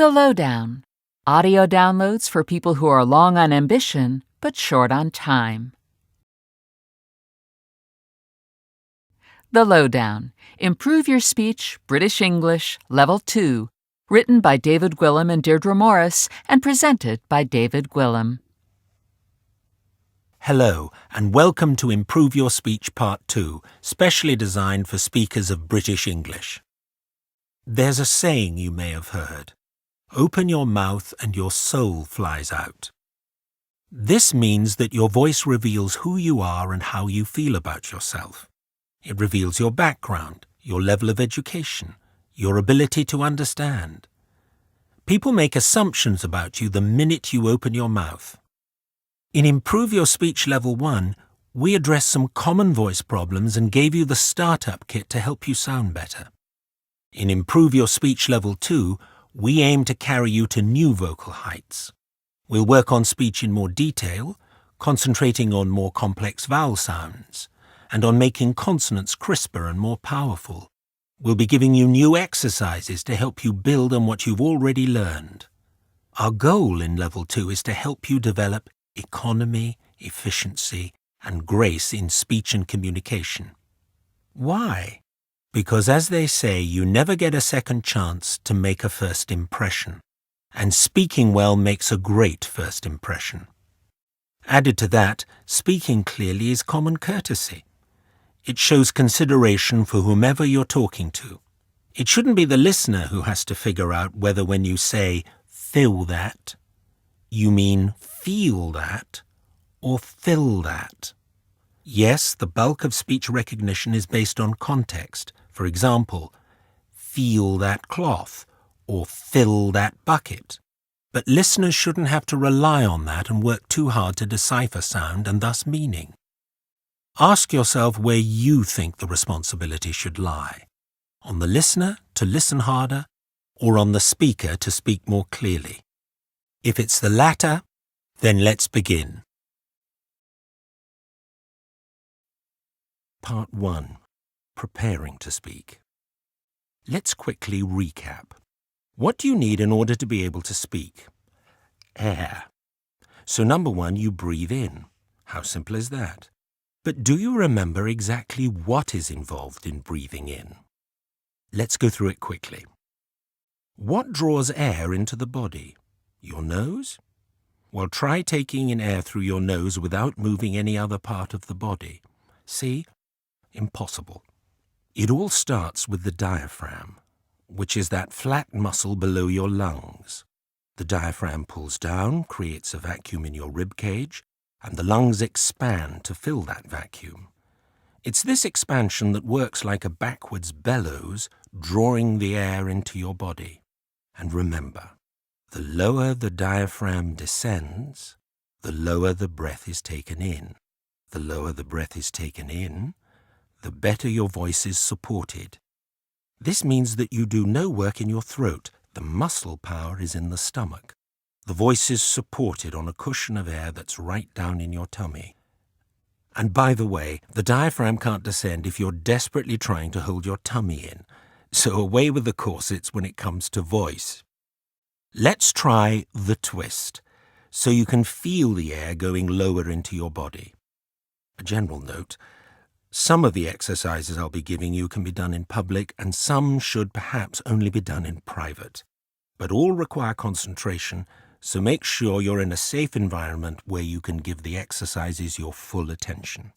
The Lowdown. Audio downloads for people who are long on ambition but short on time. The Lowdown. Improve Your Speech, British English, Level 2. Written by David Gwilym and Deirdre Morris and presented by David Gwilym. Hello, and welcome to Improve Your Speech Part 2, specially designed for speakers of British English. There's a saying you may have heard: open your mouth and your soul flies out. This means that your voice reveals who you are and how you feel about yourself. It reveals your background, your level of education, your ability to understand. People make assumptions about you the minute you open your mouth. In Improve Your Speech Level 1, we addressed some common voice problems and gave you the startup kit to help you sound better. In Improve Your Speech Level 2, we aim to carry you to new vocal heights. We'll work on speech in more detail, concentrating on more complex vowel sounds, and on making consonants crisper and more powerful. We'll be giving you new exercises to help you build on what you've already learned. Our goal in Level 2 is to help you develop economy, efficiency, and grace in speech and communication. Why? Because, as they say, you never get a second chance to make a first impression, and speaking well makes a great first impression. Added to that, speaking clearly is common courtesy. It shows consideration for whomever you're talking to. It shouldn't be the listener who has to figure out whether when you say, "feel that," you mean feel that or fill that. Yes, the bulk of speech recognition is based on context. For example, feel that cloth or fill that bucket. But listeners shouldn't have to rely on that and work too hard to decipher sound and thus meaning. Ask yourself where you think the responsibility should lie: on the listener to listen harder, or on the speaker to speak more clearly. If it's the latter, then let's begin. Part 1. Preparing to speak. Let's quickly recap. What do you need in order to be able to speak? Air. So number 1, you breathe in. How simple is that? But do you remember exactly what is involved in breathing in? Let's go through it quickly. What draws air into the body? Your nose? Well, try taking in air through your nose without moving any other part of the body. See? Impossible. It all starts with the diaphragm, which is that flat muscle below your lungs. The diaphragm pulls down, creates a vacuum in your rib cage, and the lungs expand to fill that vacuum. It's this expansion that works like a backwards bellows, drawing the air into your body. And remember, the lower the diaphragm descends, the lower the breath is taken in. The lower the breath is taken in, the better your voice is supported. This means that you do no work in your throat. The muscle power is in the stomach. The voice is supported on a cushion of air that's right down in your tummy. And by the way, the diaphragm can't descend if you're desperately trying to hold your tummy in. So away with the corsets when it comes to voice. Let's try the twist, so you can feel the air going lower into your body. A general note: some of the exercises I'll be giving you can be done in public, and some should perhaps only be done in private. But all require concentration, so make sure you're in a safe environment where you can give the exercises your full attention.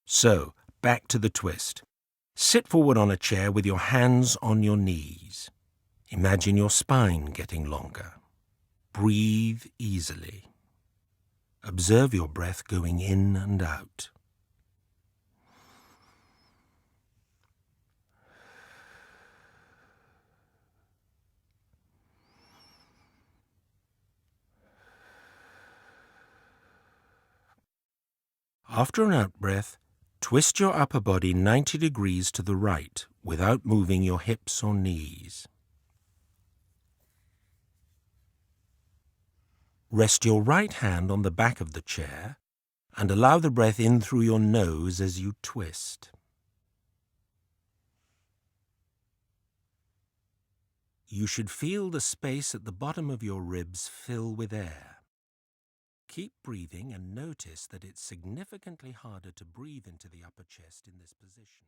So, back to the twist. Sit forward on a chair with your hands on your knees. Imagine your spine getting longer. Breathe easily. Observe your breath going in and out. After an out-breath, twist your upper body 90 degrees to the right without moving your hips or knees. Rest your right hand on the back of the chair and allow the breath in through your nose as you twist. You should feel the space at the bottom of your ribs fill with air. Keep breathing and notice that it's significantly harder to breathe into the upper chest in this position.